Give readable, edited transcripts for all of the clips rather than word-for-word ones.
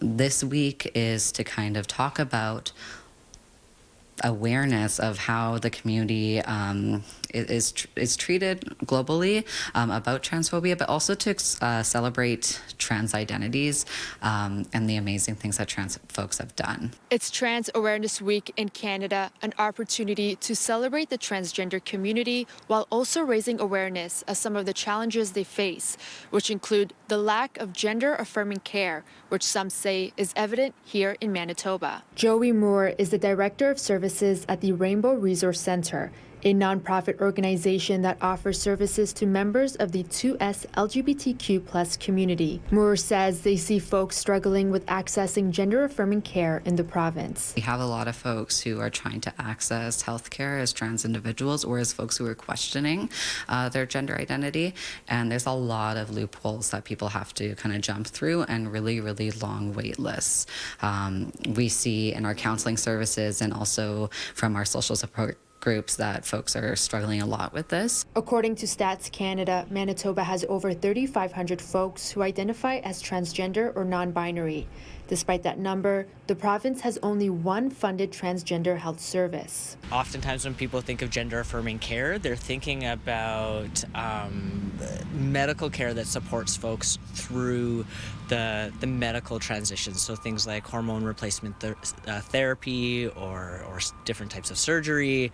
This week is to kind of talk about awareness of how the community is treated globally about transphobia, but also to celebrate trans identities and the amazing things that trans folks have done. It's Trans Awareness Week in Canada, an opportunity to celebrate the transgender community while also raising awareness of some of the challenges they face, which include the lack of gender-affirming care, which some say is evident here in Manitoba. Joey Moore is the Director of Services at the Rainbow Resource Centre, a nonprofit organization that offers services to members of the 2S LGBTQ+ community. Moore says they see folks struggling with accessing gender-affirming care in the province. We have a lot of folks who are trying to access healthcare as trans individuals or as folks who are questioning their gender identity, and there's a lot of loopholes that people have to kind of jump through and really, really long wait lists. We see in our counseling services and also from our social support groups that folks are struggling a lot with this. According to Stats Canada, Manitoba has over 3,500 folks who identify as transgender or non-binary. Despite that number, the province has only one funded transgender health service. Oftentimes when people think of gender-affirming care, they're thinking about medical care that supports folks through the medical transitions. So things like hormone replacement therapy or different types of surgery.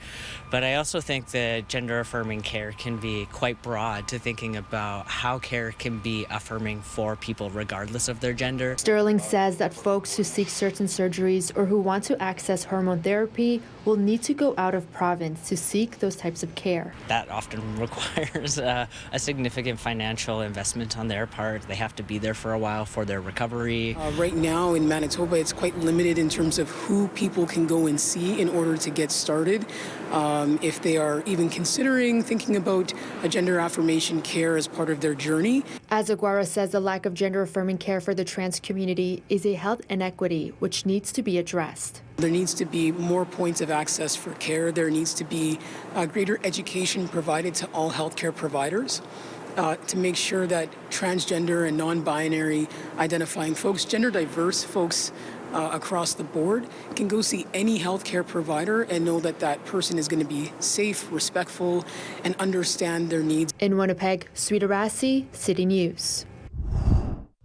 But I also think that gender-affirming care can be quite broad to thinking about how care can be affirming for people regardless of their gender. Sterling says that folks who seek certain surgeries or who want to access hormone therapy will need to go out of province to seek those types of care. That often requires a significant financial investment on their part. They have to be there for a while for their recovery. Right now in Manitoba, it's quite limited in terms of who people can go and see in order to get started. If they are even considering thinking about a gender affirmation care as part of their journey. As Aguara says, the lack of gender-affirming care for the trans community is a health inequity which needs to be addressed. There needs to be more points of access for care. There needs to be greater education provided to all healthcare providers to make sure that transgender and non-binary identifying folks, gender diverse folks across the board can go see any healthcare provider and know that that person is going to be safe, respectful, and understand their needs. In Winnipeg, Sweet Arasi, City News.